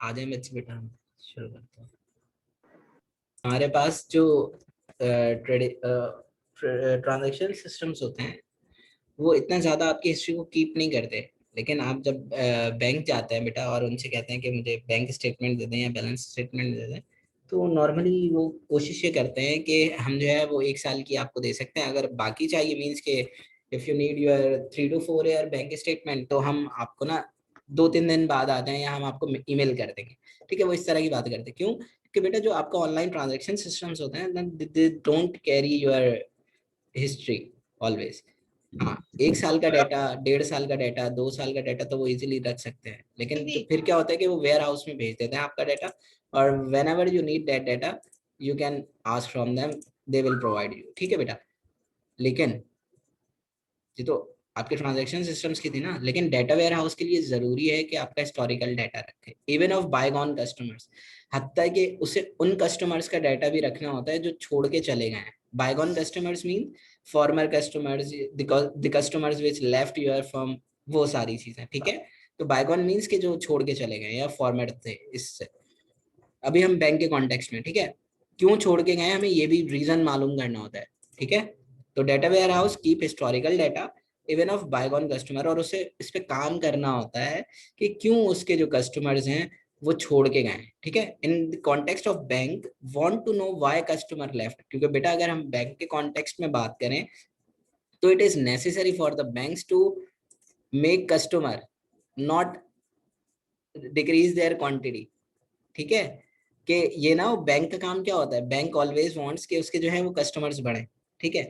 आ जाए बच्चे बेटा, हम शुरू करते हैं। हमारे पास जो ट्रांजैक्शन सिस्टम्स होते हैं वो इतना ज्यादा आपकी हिस्ट्री को कीप नहीं करते। लेकिन आप जब बैंक जाते हैं बेटा और उनसे कहते हैं कि मुझे बैंक स्टेटमेंट दे दें या बैलेंस स्टेटमेंट दे दें, तो नॉर्मली वो कोशिश ये करते हैं कि हम जो है वो 1 साल की आपको दे सकते हैं। अगर बाकी चाहिए मीन्स के if you need your 3 to 4 year bank statement, तो हम आपको ना 2-3 दिन बाद आ जाएं या हम आपको ईमेल कर देंगे। ठीक है, वो इस तरह की बात करते हैं। क्यों? कि बेटा जो आपका ऑनलाइन ट्रांजेक्शन सिस्टम्स होते हैं they don't carry your history always. हाँ, 1 साल का डाटा, 1.5 साल का डाटा, 2 साल का डाटा तो वो इजीली रख सकते हैं। लेकिन तो फिर क्या होता है कि वो वेयर हाउस में भेज देते हैं आपका डाटा, और when ever you need that data you can ask from them, they will provide you. ठीक है बेटा। लेकिन ये तो आपके ट्रांजैक्शन सिस्टम्स की थी ना, लेकिन डाटा वेयर हाउस के लिए जरूरी है कि आपका हिस्टोरिकल डाटा रखे, इवन ऑफ बायगॉन कस्टमर्स। हत्ता कि उसे उन कस्टमर्स का डाटा भी रखना होता है जो छोड़ के चले गए हैं। Bygone customers mean farmer customers, the customers which left your firm, वो सारी चीजें। ठीक है, तो बायगॉन मीन्स के जो छोड़ के चले गए या फॉर्मेट थे। इससे अभी हम बैंक के कॉन्टेक्स्ट में, ठीक है, क्यों छोड़ के गए हमें ये भी रीजन मालूम करना होता है। ठीक है, तो data warehouse keep historical data even of bygone customer, और उसे इस पे काम करना होता है कि क्यों उसके जो कस्टमर्स हैं वो छोड़ के गए। ठीक है, in the context of bank want to know why customer left, क्योंकि बेटा अगर हम बैंक के कॉन्टेक्स्ट में बात करें तो it is necessary for the banks to make customer not decrease their quantity. ठीक है, कि ये ना बैंक का काम क्या होता है, बैंक ऑलवेज वांट्स कि उसके जो है वो कस्टमर्स बढ़े। ठीक है,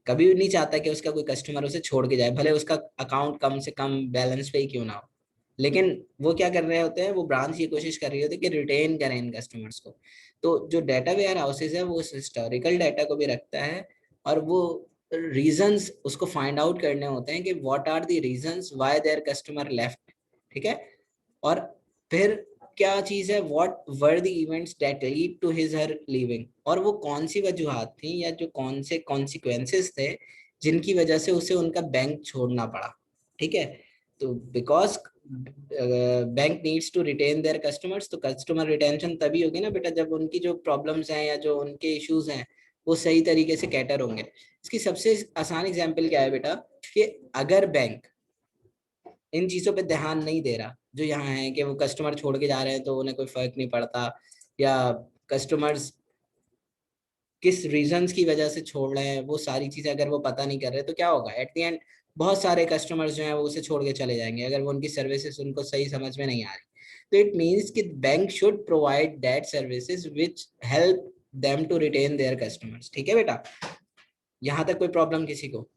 कभी भी नहीं चाहता कि उसका कोई कस्टमर उसे छोड़ के जाए, भले उसका अकाउंट कम से कम बैलेंस पे ही क्यों ना हो। लेकिन वो क्या कर रहे होते हैं, वो ब्रांच ये कोशिश कर रही होती है कि रिटेन करें इन कस्टमर्स को। तो जो डाटा वेयर हाउसेज है वो हिस्टोरिकल डाटा को भी रखता है, और वो रीजंस उसको फाइंड आउट करने होते हैं कि what are the reasons why their customer left. ठीक है, और फिर क्या चीज है, what were the events that lead to his her leaving, और वो कौन सी वजूहात थी या जो कौन से कॉन्सिक्वेंसेस थे जिनकी वजह से उसे उनका बैंक छोड़ना पड़ा। ठीक है, तो because bank needs to retain their customers, तो कस्टमर रिटेंशन तभी होगी ना बेटा जब उनकी जो प्रॉब्लम्स हैं या जो उनके इश्यूज हैं वो सही तरीके से कैटर होंगे। इसकी सबसे आसान एग्जांपल क्या है बेटा, कि अगर बैंक इन चीजों पे ध्यान नहीं दे रहा जो यहाँ है, कि वो कस्टमर छोड़ के जा रहे हैं तो उन्हें कोई फर्क नहीं पड़ता, या कस्टमर्स किस रीजंस की वजह से छोड़ रहे हैं वो सारी चीजें अगर वो पता नहीं कर रहे, तो क्या होगा एट द एंड, बहुत सारे कस्टमर्स जो हैं वो उसे छोड़ के चले जाएंगे अगर वो उनकी सर्विसेज उनको सही समझ में नहीं आ रही। तो इट मीन्स कि bank should provide that services which help them to retain their customers. ठीक है बेटा, यहाँ तक कोई प्रॉब्लम किसी को?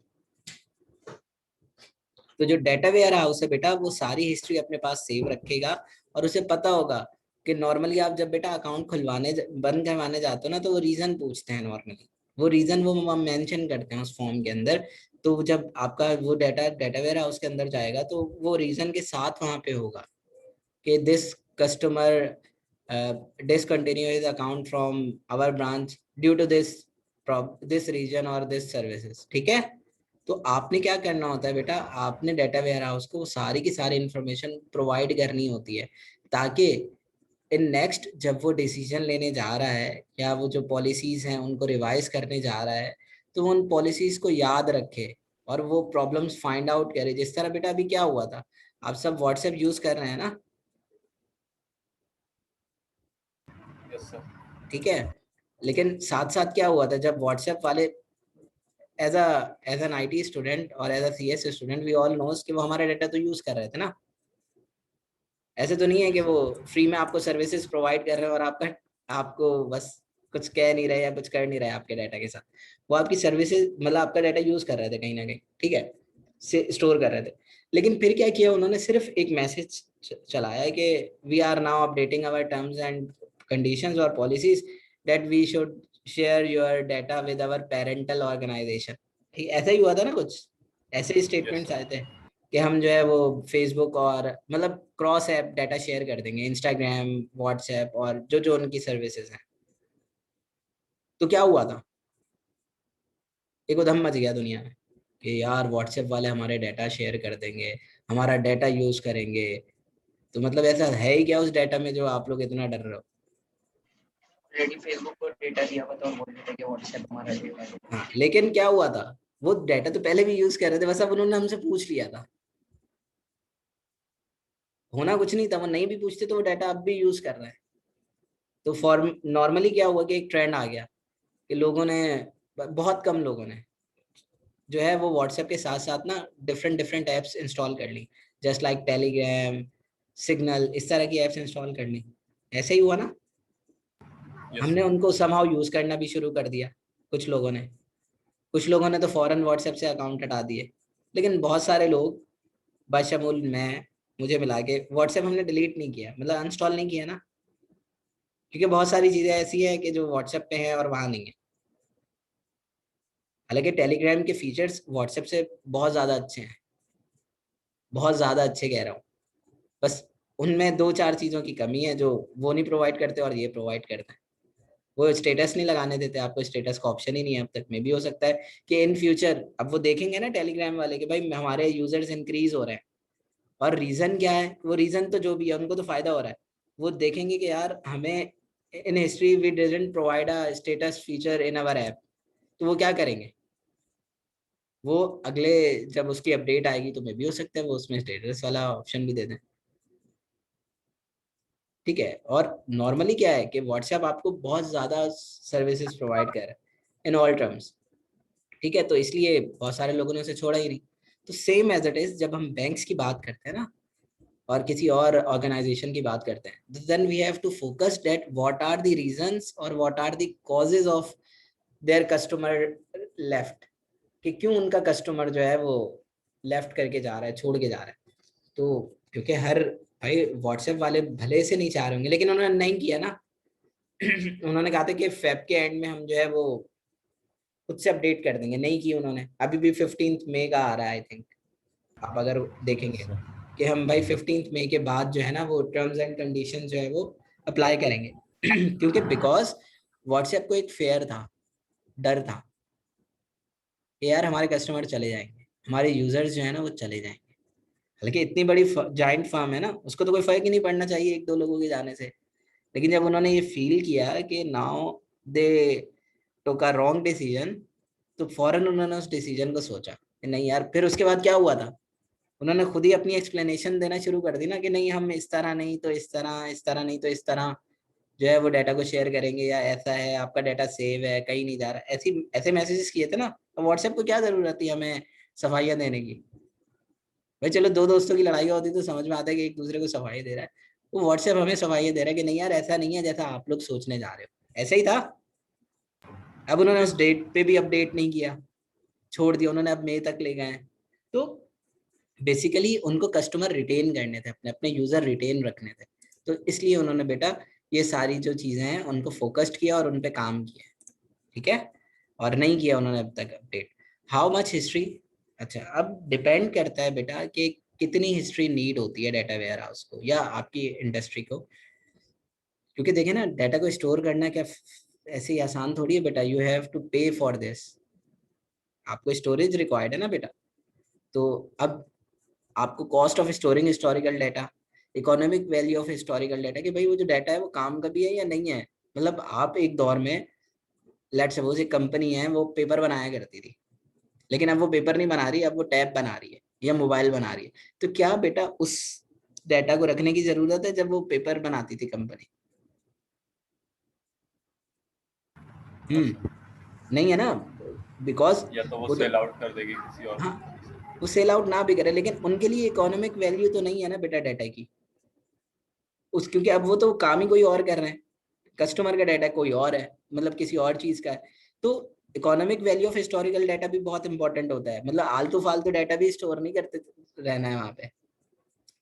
तो जो डेटा वेयर हाउस है बेटा वो सारी हिस्ट्री अपने पास सेव रखेगा, और उसे पता होगा कि नॉर्मली आप जब बेटा अकाउंट खुलवाने बंद करवाने जाते हो ना तो वो रीजन पूछते हैं नॉर्मली, वो रीजन वो मेंशन करते हैं उस फॉर्म के अंदर। तो जब आपका वो डेटा वेयर हाउस के अंदर जाएगा तो वो रीजन के साथ वहां पे होगा कि this customer discontinue his account from our branch due to this reason और दिस सर्विसेज। ठीक है, तो आपने क्या करना होता है बेटा, आपने डाटा वेयर हाउस को सारी की सारी इंफॉर्मेशन प्रोवाइड करनी होती है, ताकि इन नेक्स्ट जब वो डिसीजन लेने जा रहा है या वो जो पॉलिसीज हैं उनको रिवाइज करने जा रहा है तो वो उन पॉलिसीज को याद रखे और वो प्रॉब्लम्स फाइंड आउट करे। जिस तरह बेटा अभी क्या हुआ था, आप सब व्हाट्सएप यूज कर रहे हैं ना? Yes sir. ठीक है, लेकिन साथ साथ क्या हुआ था जब व्हाट्सएप वाले as a as an IT student और as a CS student we all knows कि वो हमारा डाटा तो यूज कर रहे थे ना। ऐसे तो नहीं है कि वो फ्री में आपको सर्विसेज प्रोवाइड कर रहे हैं और आपका आपको बस कुछ कह नहीं रहे या कुछ कर नहीं रहे आपके डाटा के साथ। वो आपकी सर्विसेज मतलब आपका डाटा यूज कर रहे थे कहीं ना कहीं, ठीक है, से स्टोर कर रहे थे। लेकिन फिर क्या किया उन्होंने, सिर्फ एक मैसेज चलाया है कि we are now updating our terms and conditions और policies that we should share your data with our parental organisation. ठीक, ऐसा ही हुआ था ना कुछ, ऐसे ही यस स्टेटमेंट्स सर। आए थे कि हम जो है वो फेसबुक और मतलब क्रॉस ऐप डाटा शेयर कर देंगे, इंस्टाग्राम, व्हाट्सएप और जो जो उनकी सर्विसेज हैं। तो क्या हुआ था, एक उधम मच गया दुनिया में कि यार व्हाट्सएप वाले हमारे डाटा शेयर कर देंगे, हमारा डाटा यूज करेंगे। तो मतलब ऐसा है ही क्या उस डाटा में जो आप लोग इतना डर रहे हो? ऑलरेडी फेसबुक को डेटा दिया हुआ था और बोल रहे थे कि व्हाट्सएप हमारा डेटा है। हाँ, लेकिन क्या हुआ था, वो डाटा तो पहले भी यूज कर रहे थे, बस अब उन्होंने हमसे पूछ लिया था। होना कुछ नहीं था, वो नहीं भी पूछते तो वो डाटा अब भी यूज कर रहे हैं। तो फॉर्म नॉर्मली क्या हुआ कि एक ट्रेंड आ गया कि लोगों ने, बहुत कम लोगों ने जो है वो व्हाट्सएप के साथ साथ ना डिफरेंट डिफरेंट एप्स इंस्टॉल कर ली, जस्ट लाइक टेलीग्राम, सिग्नल, इस तरह की एप्स इंस्टॉल कर ली। ऐसे ही हुआ ना, यस हमने सर। उनको समहाउ यूज करना भी शुरू कर दिया। कुछ लोगों ने, कुछ लोगों ने तो फौरन व्हाट्सएप से अकाउंट हटा दिए, लेकिन बहुत सारे लोग, बशमूल मैं, मुझे मिला के व्हाट्सएप हमने डिलीट नहीं किया, मतलब अनस्टॉल नहीं किया ना, क्योंकि बहुत सारी चीजें ऐसी है कि जो व्हाट्सएप पे है और वहां नहीं है। हालांकि टेलीग्राम के फीचर्स व्हाट्सएप से बहुत ज्यादा अच्छे हैं, बहुत ज्यादा अच्छे कह रहा हूँ। बस उनमें दो चार चीजों की कमी है जो वो नहीं प्रोवाइड करते और ये प्रोवाइड करते हैं। वो स्टेटस नहीं लगाने देते आपको, स्टेटस का ऑप्शन ही नहीं है अब तक में। भी हो सकता है कि इन फ्यूचर अब वो देखेंगे ना टेलीग्राम वाले कि भाई हमारे यूजर्स इंक्रीज हो रहे हैं, और रीजन क्या है, वो रीजन तो जो भी है उनको तो फायदा हो रहा है। वो देखेंगे कि यार हमें in history we didn't provide a status feature in our app, तो वो क्या करेंगे, वो अगले जब उसकी अपडेट आएगी तो मे भी हो सकता है वो उसमें स्टेटस वाला ऑप्शन भी दे दें। ठीक है, और नॉर्मली क्या है कि व्हाट्सएप आपको बहुत ज्यादा सर्विसेज प्रोवाइड कर रहा है इन ऑल टर्म्स। ठीक है, तो इसलिए बहुत सारे लोगों ने उसे छोड़ा ही नहीं। तो सेम एज इट इज जब हम बैंक्स की बात करते हैं ना, और किसी और ऑर्गेनाइजेशन की बात करते हैं, then we have to focus that what are the reasons और what are the causes of their customer left, कि क्यों उनका कस्टमर जो है वो लेफ्ट करके जा रहा है, छोड़ के जा रहा है। तो क्योंकि हर, भाई व्हाट्सएप वाले भले से नहीं चाह रहे होंगे, लेकिन उन्होंने नहीं किया ना। उन्होंने कहा था कि फेब के एंड में हम जो है वो खुद से अपडेट कर देंगे, नहीं की उन्होंने। अभी भी 15 मई का आ रहा है आई थिंक, आप अगर यस देखेंगे सर। कि हम भाई 15 मई के बाद जो है ना वो टर्म्स एंड कंडीशन जो है वो अप्लाई करेंगे। क्योंकि बिकॉज व्हाट्सएप को एक फेयर था, डर था कि यार हमारे कस्टमर चले जाएंगे, हमारे यूजर्स जो है ना वो चले जाएंगे। हालांकि इतनी बड़ी जाइंट फार्म है ना, उसको तो कोई फर्क ही नहीं पड़ना चाहिए एक दो लोगों के जाने से। लेकिन जब उन्होंने ये फील किया कि now they took a wrong decision, तो फौरन उन्होंने उस डिसीजन को सोचा कि नहीं यार। फिर उसके बाद क्या हुआ था, उन्होंने खुद ही अपनी एक्सप्लेनेशन देना शुरू कर दी ना कि नहीं हम इस तरह नहीं तो इस तरह, इस तरह नहीं तो इस तरह जो है वो डाटा को शेयर करेंगे, या ऐसा है आपका डाटा सेव है कहीं नहीं जा रहा, ऐसी ऐसे मैसेजेस किए थे ना। तो व्हाट्सएप को क्या जरूरत थी हमें सफाइयाँ देने की? भाई चलो दो दोस्तों की लड़ाई होती तो समझ में आता है कि एक दूसरे को सफाई दे रहा है, वो व्हाट्सएप हमें सफाई दे रहा है कि नहीं यार ऐसा नहीं है जैसा आप लोग सोचने जा रहे हो, ऐसा ही था। अब उन्होंने उस डेट पे भी अपडेट नहीं किया, छोड़ दिया उन्होंने, अब मई तक ले गए हैं। तो बेसिकली उनको कस्टमर रिटेन करने थे, अपने अपने यूजर रिटेन रखने थे। तो इसलिए उन्होंने बेटा ये सारी जो चीजें हैं उनको फोकस्ड किया और उन पे काम किया। ठीक है, और नहीं किया उन्होंने अब तक अपडेट। हाउ मच हिस्ट्री, अच्छा अब डिपेंड करता है बेटा कि कितनी हिस्ट्री नीड होती है डाटा वेयर हाउस को या आपकी इंडस्ट्री को। क्योंकि देखिए ना, डाटा को स्टोर करना क्या ऐसे ही आसान थोड़ी है बेटा, यू हैव टू पे फॉर दिस। आपको स्टोरेज रिक्वायर्ड है ना बेटा। तो अब आपको cost of storing historical data, economic value of historical data, कि भाई वो जो डाटा है वो काम का भी है या नहीं है। मतलब आप एक दौर में, लेट्स सपोज एक कंपनी है वो पेपर बनाया करती थी, लेकिन अब वो पेपर नहीं बना रही, अब वो टैब बना रही है या मोबाइल बना रही है। तो क्या बेटा उस डाटा को रखने की जरूरत है जब वो पेपर बनाती थी कंपनी? No sir. नहीं है ना, बिकॉज या तो वो वो तो, सेल आउट कर देगी किसी और हाँ, कंपनी से। वो सेल आउट ना भी करे, लेकिन उनके लिए इकोनॉमिक वैल्यू तो नहीं है ना बेटा डाटा की उस, क्योंकि अब वो तो काम ही कोई और कर रहे हैं, कस्टमर का डाटा कोई और है, मतलब किसी और चीज का है। तो economic value of historical data भी बहुत इंपॉर्टेंट होता है, मतलब आलतू फालतू डाटा भी स्टोर नहीं करते रहना है वहां पे।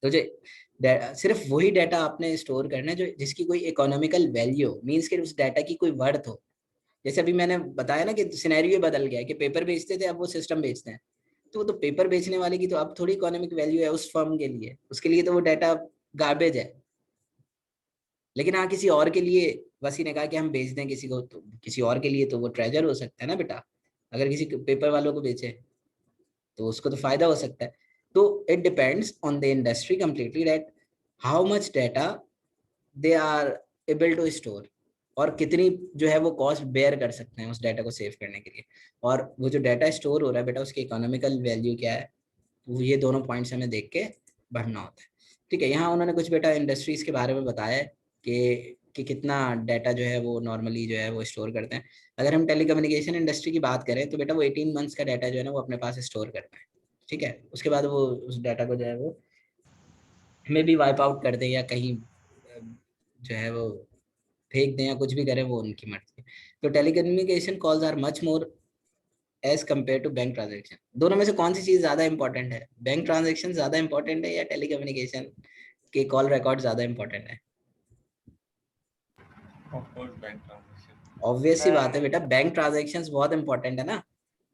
तो जो सिर्फ वही डाटा आपने स्टोर करना है जो जिसकी कोई इकोनॉमिकल वैल्यू, मीन्स कि उस डाटा की कोई वर्थ हो। जैसे अभी मैंने बताया ना कि सिनेरियो बदल गया है कि पेपर बेचते थे अब वो सिस्टम बेचते हैं। तो वो तो पेपर बेचने वाले की तो अब थोड़ी इकोनॉमिक वैल्यू है उस फर्म के लिए, उसके लिए तो वो डाटा गार्बेज है। लेकिन हाँ किसी और के लिए, वसी ने कहा कि हम बेच दें किसी को, तो किसी और के लिए तो वो ट्रेजर हो सकता है ना बेटा। अगर किसी पेपर वालों को बेचे तो उसको तो फायदा हो सकता है। तो it depends on the industry completely that how much data they are able to store, और कितनी जो है वो कॉस्ट बेयर कर सकते हैं उस डाटा को सेव करने के लिए, और वो जो डाटा स्टोर हो रहा है बेटा उसकी इकोनॉमिकल वैल्यू क्या है, वो ये दोनों पॉइंट्स हमें देख के बढ़ना होता है। ठीक है, यहाँ उन्होंने कुछ बेटा इंडस्ट्रीज के बारे में बताया है कि कितना डाटा जो है वो नॉर्मली जो है वो स्टोर करते हैं। अगर हम टेलीकम्युनिकेशन इंडस्ट्री की बात करें तो बेटा वो 18 मंथ्स का डाटा जो है ना वो अपने पास स्टोर करता है। ठीक है, उसके बाद वो उस डाटा को जो है वो मे भी वाइप आउट कर दें या कहीं जो है वो फेंक दें या कुछ भी करें, वो उनकी मर्जी है। तो telecommunication calls are much more as compare to bank transaction. दोनों में से कौन सी चीज ज्यादा इंपॉर्टेंट है, बैंक ट्रांजेक्शन ज्यादा इंपॉर्टेंट है या टेलीकम्युनिकेशन के कॉल रिकॉर्ड ज्यादा इंपॉर्टेंट है? Of course bank transaction. Obvious सी बात है बेटा, बैंक ट्रांजेक्शन बहुत इंपॉर्टेंट है ना।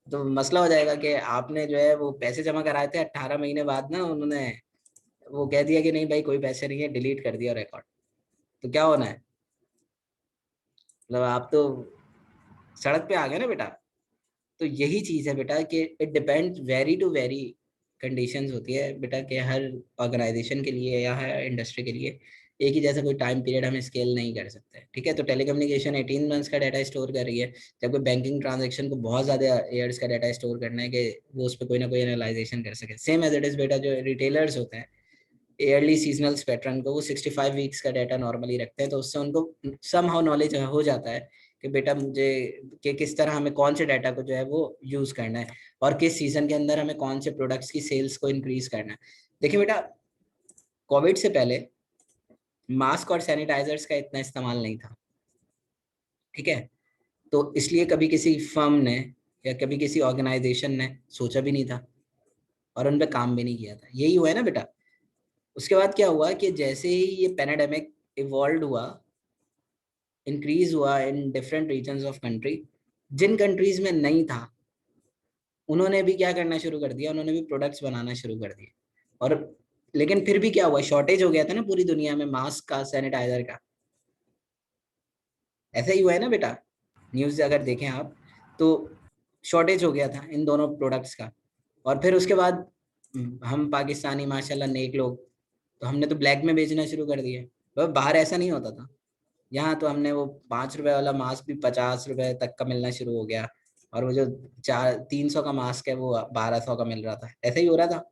तो मसला हो जाएगा कि आपने जो है वो पैसे जमा कराए थे, 18 महीने बाद ना उन्होंने वो कह दिया कि नहीं भाई कोई पैसे नहीं है, डिलीट कर दिया रिकॉर्ड, तो क्या होना है? मतलब आप तो सड़क पे आ गए ना बेटा। तो यही चीज है बेटा कि it depends very to very, conditions होती है बेटा कि हर ऑर्गेनाइजेशन के लिए या हर इंडस्ट्री के लिए एक ही जैसा कोई टाइम पीरियड हम स्केल नहीं कर सकते। ठीक है, तो टेलीकम्युनिकेशन 18 मंथ्स का डाटा स्टोर कर रही है, जबकि बैंकिंग ट्रांजेक्शन को बहुत ज्यादा ईयर्स का डाटा स्टोर करना है कि वो उस पर कोई ना कोई एनालाइजेशन कर सके। सेम एज इट इज बेटा, जो रिटेलर्स होते हैं ईयरली सीजनल पैटर्न को वो 65 वीक्स का डाटा नॉर्मली रखते हैं, तो उससे उनको सम हाउ नॉलेज हो जाता है कि बेटा मुझे कि किस तरह हमें कौन से डाटा को जो है वो यूज करना है और किस सीजन के अंदर हमें कौन से प्रोडक्ट्स की सेल्स को इंक्रीज करना है। देखिए बेटा, कोविड से पहले मास्क और सैनिटाइजर्स का इतना इस्तेमाल नहीं था। ठीक है, तो इसलिए कभी किसी फर्म ने या कभी किसी ऑर्गेनाइजेशन ने सोचा भी नहीं था और उन पर काम भी नहीं किया था। यही हुआ है ना बेटा। उसके बाद क्या हुआ कि जैसे ही ये पैनेडेमिक इवॉल्व हुआ, इंक्रीज हुआ in different regions of country, जिन कंट्रीज में नहीं था उन्होंने भी क्या करना शुरू कर दिया, उन्होंने भी प्रोडक्ट्स बनाना शुरू कर दिए। और लेकिन फिर भी क्या हुआ, शॉर्टेज हो गया था ना पूरी दुनिया में मास्क का, सैनिटाइजर का। ऐसा ही हुआ है ना बेटा, न्यूज़ अगर देखें आप तो शॉर्टेज हो गया था इन दोनों प्रोडक्ट्स का। और फिर उसके बाद हम पाकिस्तानी माशाल्लाह नेक लोग, तो हमने तो ब्लैक में बेचना शुरू कर दिया। बाहर ऐसा नहीं होता था, यहाँ तो हमने वो 5 रुपए वाला मास्क भी 50 रुपए तक का मिलना शुरू हो गया, और वो जो 300 का मास्क है वो 1200 का मिल रहा था। ऐसा ही हो रहा था।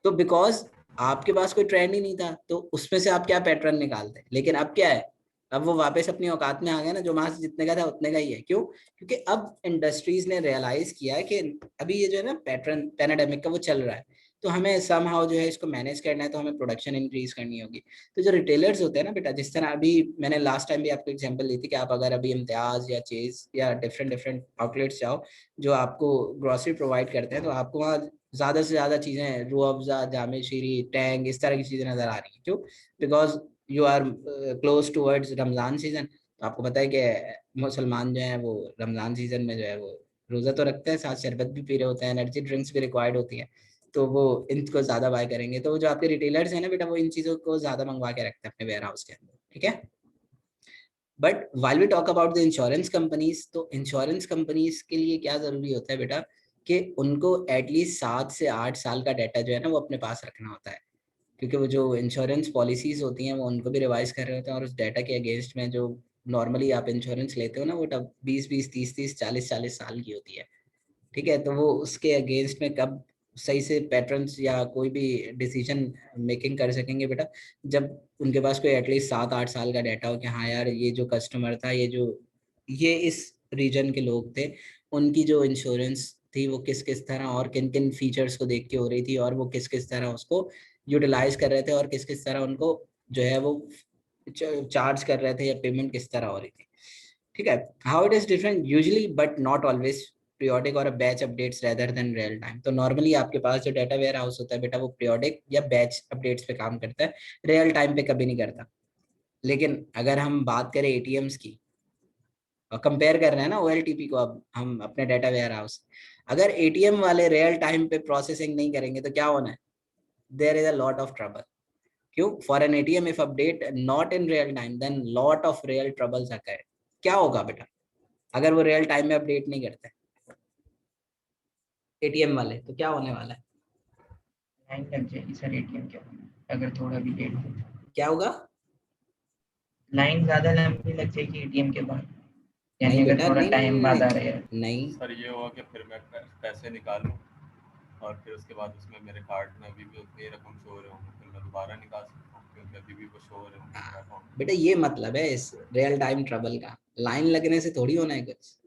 तो बिकॉज आपके पास कोई ट्रेंड ही नहीं था, तो उसमें से आप क्या पैटर्न निकालते। लेकिन अब क्या है, अब वो वापस अपनी औकात में आ गया ना, जो मास्क जितने का था उतने का ही है। क्यों? क्योंकि अब इंडस्ट्रीज ने रियलाइज किया है कि अभी ये जो है ना पैटर्न पैनाडेमिक का वो चल रहा है, तो हमें समहाउ जो है इसको मैनेज करना है, तो हमें प्रोडक्शन इंक्रीज करनी होगी। तो जो रिटेलर्स होते हैं ना बेटा, जिस तरह अभी मैंने लास्ट टाइम भी आपको एग्जांपल दी थी कि आप अगर अभी इम्तियाज या चेज या डिफरेंट डिफरेंट आउटलेट्स जाओ जो आपको ग्रोसरी प्रोवाइड करते हैं, तो आपको वहाँ ज्यादा से ज्यादा चीजें रूह अफ़ज़ा, जामे शीरी, टैंग, इस तरह की चीजें नजर आ रही हैं। क्यों? Because you are close towards Ramzan season. तो आपको पता है कि मुसलमान जो है वो रमजान सीजन में जो है वो रोजा तो रखते हैं, साथ शरबत भी पी रहे होते हैं, एनर्जी ड्रिंक्स भी रिक्वायर्ड होती है, तो वो इनको ज्यादा बाय करेंगे। तो जो आपके रिटेलर्स हैं ना बेटा, वो इन चीजों को ज्यादा मंगवा के रखते हैं अपने वेयर हाउस के अंदर। ठीक है, but while we talk about the insurance companies, तो इंश्योरेंस कंपनीज के लिए क्या जरूरी होता है बेटा कि उनको एटलीस्ट 7 से 8 साल का डाटा जो है ना वो अपने पास रखना होता है, क्योंकि वो जो इंश्योरेंस पॉलिसीज होती हैं वो उनको भी रिवाइज कर रहे होते हैं, और उस डाटा के अगेंस्ट में जो नॉर्मली आप इंश्योरेंस लेते हो ना वो तब 20-20, 30-30, 40-40 साल की होती है। ठीक है, तो वो उसके अगेंस्ट में कब सही से पैटर्न्स या कोई भी डिसीजन मेकिंग कर सकेंगे बेटा, जब उनके पास कोई एटलीस्ट 7-8 साल का डाटा हो कि हाँ यार ये जो कस्टमर था, ये इस रीजन के लोग थे, उनकी जो इंश्योरेंस थी वो किस किस तरह और किन किन फीचर्स को देख के हो रही थी, और वो किस किस तरह उसको यूटिलाइज कर रहे थे, और किस किस तरह उनको जो है वो चार्ज कर रहे थे या पेमेंट किस तरह हो रही थी। ठीक है, how it is different usually but not always periodic और batch updates rather than real time. तो नॉर्मली आपके पास जो डाटा वेयर हाउस होता है बेटा वो periodic या बैच अपडेट्स पे काम करता है, रियल टाइम पे कभी नहीं करता। लेकिन अगर हम बात करें एटीएम्स की, और कंपेयर कर रहे हैं ना ओएलटीपी को अब हम अपने डाटा वेयर हाउस, अगर एटीएम वाले रियल टाइम पे प्रोसेसिंग नहीं करेंगे तो क्या होना है, there is a lot of trouble. क्यों? For an ATM if update not in real time then lot of real troubles occur. क्या होगा बेटा अगर वो रियल टाइम में अपडेट नहीं करते एटीएम वाले, तो क्या होने वाला है? लाइन लग जाएगी सर एटीएम के होने अगर थोड़ा भी लेट हो। क्या होगा? लाइन ज्यादा लंबी लग जाएगी एटीएम के बाद, यानी नहीं अगर बेटा, थोड़ा नहीं नहीं टाइम नहीं बाद आ नहीं रहे हैं। नहीं। सर ये हुआ कि फिर मैं पैसे निकालूं और फिर उसके बाद उसमें मेरे कार्ड में अभी भी उतनी रकम शो हो रही होंगी, फिर मैं दोबारा निकाल सकता हूँ क्योंकि अभी भी वो शो हो रहे होंगे मेरे अकाउंट में। बेटा ये मतलब है इस रियल टाइम ट्रबल का, लाइन लगने से थोड़ी होना है कुछ।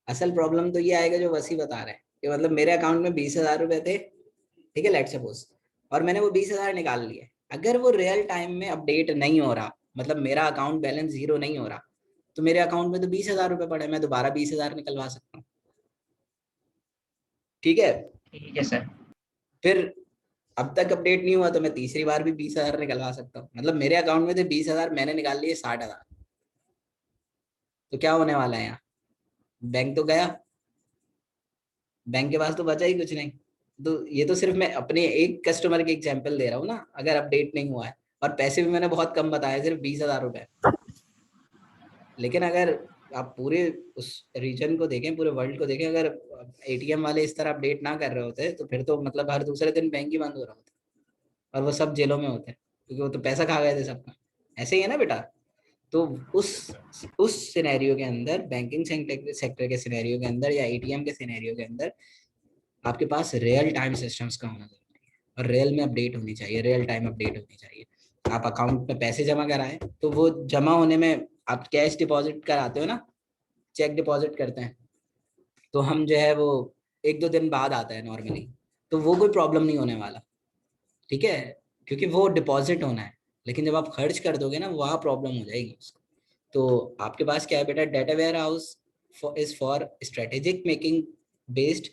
असल प्रॉब्लम तो ये आएगा जो वसी बता रहे हैं कि मतलब मेरे अकाउंट में 20,000 रुपए थे, ठीक है, लेट सपोज, और मैंने वो 20,000 निकाल लिए। अगर वो रियल टाइम में अपडेट नहीं हो रहा, मतलब मेरा अकाउंट बैलेंस जीरो नहीं हो रहा, तो मेरे अकाउंट में तो 20,000 रुपए पड़े, मैं दोबारा 20,000 निकलवा सकता हूँ। ठीक है। ठीक है सर। फिर अब तक अपडेट नहीं हुआ तो मैं तीसरी बार भी 20,000 निकलवा सकता हूँ। मतलब मेरे अकाउंट में थे 20,000, मैंने निकाल लिए 60,000। तो क्या होने वाला है यहाँ? बैंक तो गया, बैंक के पास तो बचा ही कुछ नहीं। तो ये तो सिर्फ मैं अपने एक कस्टमर के एग्जांपल दे रहा हूँ ना, अगर अपडेट नहीं हुआ है, और पैसे भी मैंने बहुत कम बताए, सिर्फ 20,000 रुपए। लेकिन अगर आप पूरे उस रीजन को देखें, पूरे वर्ल्ड को देखें, अगर एटीएम वाले इस तरह अपडेट ना कर रहे होते तो फिर तो मतलब हर दूसरे दिन बैंक ही बंद हो रहा होता, और वो सब जेलों में होते, क्योंकि वो तो पैसा खा गए थे सबका। ऐसे ही है ना बेटा। तो उस यस सर। उस सिनेरियो के अंदर, बैंकिंग सेक्टर के सिनेरियो के अंदर या एटीएम के सिनेरियो के अंदर, आपके पास रियल टाइम सिस्टम्स का होना जरूरी है, और रियल में अपडेट होनी चाहिए, रियल टाइम अपडेट होनी चाहिए। आप अकाउंट में पैसे जमा कराएं तो वो जमा होने में, आप कैश डिपॉजिट कराते हो ना, चेक डिपॉजिट करते हैं, तो हम जो है वो 1-2 दिन बाद आता है नॉर्मली, तो वो कोई प्रॉब्लम नहीं होने वाला, ठीक है, क्योंकि वो डिपॉजिट होना है। लेकिन जब आप खर्च कर दोगे ना, वहाँ प्रॉब्लम हो जाएगी उसको। तो आपके पास क्या है बेटा, data warehouse is for strategic making based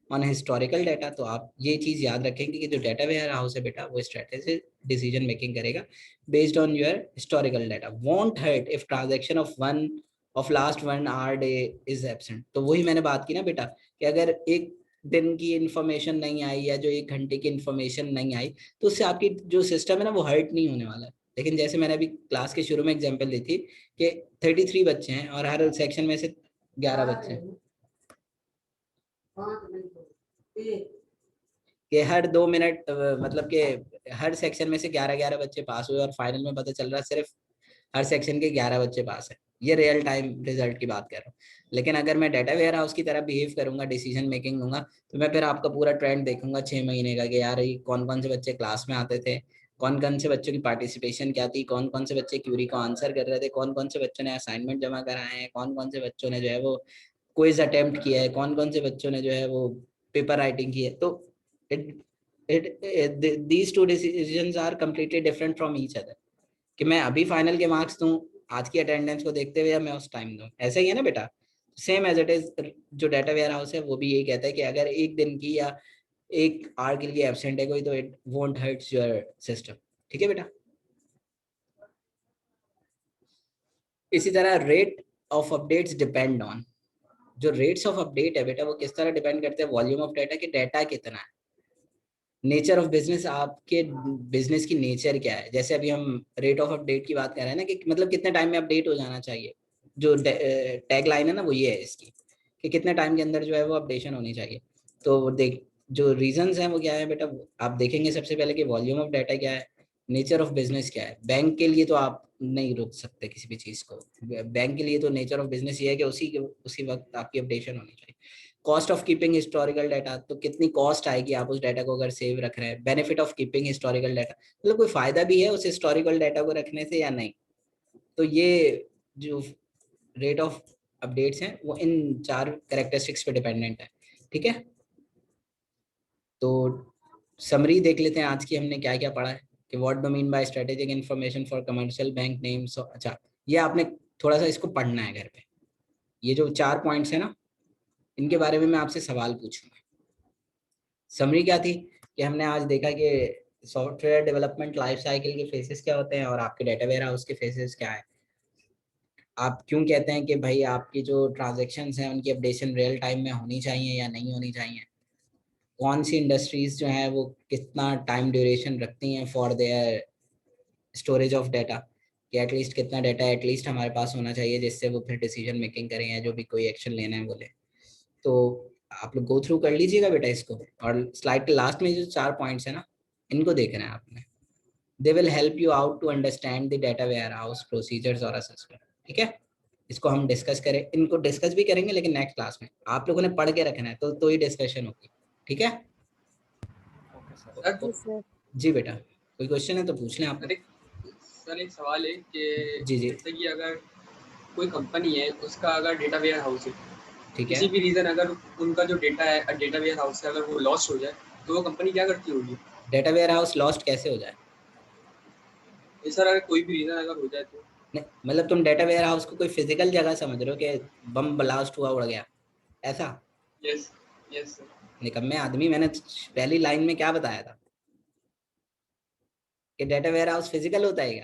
on historical data. तो आप ये चीज याद रखेंगे कि जो डेटा वेयर हाउस है बेटा, वो स्ट्रेटेजिक डिसीजन मेकिंग करेगा based on your historical data. Won't hurt if transaction of last 1 hour day is absent. तो वही मैंने बात की ना बेटा, कि अगर एक दिन की इंफॉर्मेशन नहीं आई या जो 1 घंटे की इंफॉर्मेशन नहीं आई, तो उससे आपकी जो सिस्टम है ना, वो हर्ट नहीं होने वाला है। लेकिन जैसे मैंने अभी क्लास के शुरू में एग्जांपल दी थी कि 33 बच्चे हैं और हर सेक्शन में से 11 बच्चे हैं, कि हर 2 मिनट मतलब कि हर सेक्शन में से 11-11 बच्चे पास हुए, और फाइनल में पता चल रहा है सिर्फ हर सेक्शन के 11 बच्चे पास है। ये रियल टाइम रिजल्ट की बात कर रहा हूँ। लेकिन अगर मैं डाटा वेयर हाउस की तरह बिहेव करूंगा, डिसीजन मेकिंग दूंगा, तो मैं फिर आपका पूरा ट्रेंड देखूंगा 6 महीने का, कि यार ये कौन कौन से बच्चे क्लास में आते थे, कौन कौन से बच्चों की पार्टिसिपेशन क्या थी, कौन कौन से बच्चे क्यूरी को आंसर कर रहे थे, कौन कौन से बच्चों ने असाइनमेंट जमा कराए हैं, कौन कौन से बच्चों ने जो है वो क्विज अटेम्प्ट किया है, कौन कौन से बच्चों ने जो है वो पेपर राइटिंग की है। तो these two decisions are completely different from each other, कि मैं अभी फाइनल के मार्क्स दूं आज की अटेंडेंस को देखते हुए, या मैं उस टाइम दूं। ऐसा ही है ना बेटा, सेम एज इट इज। जो डाटा वेयर हाउस है वो भी यही कहता है कि अगर एक दिन की या 1 hour के लिए एबसेंट है कोई, तो it won't hurts your system. ठीक है बेटा। इसी तरह rate of updates depend on, जो रेट्स ऑफ अपडेट है बेटा, वो किस तरह डिपेंड करते हैं, वॉल्यूम ऑफ डाटा, कि डाटा कितना है। नेचर ऑफ बिजनेस, आपके बिजनेस की नेचर क्या है। जैसे अभी हम रेट ऑफ अपडेट की बात कर रहे हैं ना, कि मतलब कितने टाइम में अपडेट हो जाना चाहिए। जो टैग लाइन है ना, वो ये है इसकी, कि कितने टाइम के अंदर जो है वो अपडेशन होनी चाहिए। तो देख, जो रीजंस हैं वो क्या है बेटा, आप देखेंगे सबसे पहले कि वॉल्यूम ऑफ डाटा क्या है, नेचर ऑफ बिजनेस क्या है। बैंक के लिए तो आप नहीं रोक सकते किसी भी चीज को, बैंक के लिए तो नेचर ऑफ बिजनेस ये है कि उसी वक्त आपकी अपडेशन होनी चाहिए। Cost of keeping historical data, तो कितनी कॉस्ट आएगी आप उस डाटा को अगर सेव रख रहे हैं। Benefit of keeping historical data, मतलब कोई फायदा भी है उस हिस्टोरिकल डाटा को रखने से या नहीं। तो ये जो रेट ऑफ अपडेट्स हैं वो इन 4 कैरेक्टरिस्टिक्स पे डिपेंडेंट है। ठीक है। तो समरी देख लेते हैं आज की हमने क्या क्या पढ़ा है, कि what do mean by strategic information for commercial bank names. अच्छा, ये आपने थोड़ा सा इसको पढ़ना है घर पे। ये जो 4 पॉइंट्स है ना, इनके बारे में मैं आपसे सवाल पूछूंगा। समरी क्या थी, कि हमने आज देखा कि सॉफ्टवेयर डेवलपमेंट लाइफ साइकिल के फेसेस क्या होते हैं, और आपके डेटा वेयर हाउस के फेसेस क्या है। आप क्यों कहते हैं कि भाई आपकी जो ट्रांजेक्शन्स हैं उनकी अपडेशन रियल टाइम में होनी चाहिए या नहीं होनी चाहिए। कौन सी इंडस्ट्रीज जो है वो कितना टाइम ड्यूरेशन रखती हैं for their storage of data, कि एटलीस्ट कितना डाटा एटलीस्ट हमारे पास होना चाहिए जिससे वो फिर डिसीजन मेकिंग करें, या जो भी कोई एक्शन लेना है वो लें। तो आप लोग गो थ्रू कर लीजिएगा बेटा इसको, और स्लाइड के लास्ट में जो 4 पॉइंट्स है ना, इनको देखना है आपने। They will help you out to understand the data warehouse procedures और सिस्टम। ठीक है, इसको हम डिस्कस करें, इनको डिस्कस भी करेंगे लेकिन नेक्स्ट क्लास में आप लोगों ने पढ़ के रखना है, तो ही डिस्कशन होगी। ठीक है। Okay sir. सर जी सर। जी बेटा, कोई क्वेश्चन है तो पूछ लें आप। सर एक सवाल है कि जी जी जैसे कि अगर कोई कंपनी है उसका अगर डेटा वेयर हाउस है, ठीक किसी है। भी रीजन अगर उनका जो डेटा है डेटा वेयर हाउस से अगर वो लॉस हो जाए तो वो कंपनी क्या करती होगी? डेटा वेयर हाउस लॉस्ट कैसे हो जाए? ये सर अगर कोई भी रीजन अगर हो जाए तो? नहीं, मतलब तुम डेटा वेयर हाउस को कोई फिजिकल जगह समझ रहे हो कि बम ब्लास्ट हुआ उड़ गया, ऐसा? Yes yes sir. निकम्मे आदमी, मैंने पहली लाइन में क्या बताया था कि डेटा वेयर हाउस फिजिकल होता है क्या?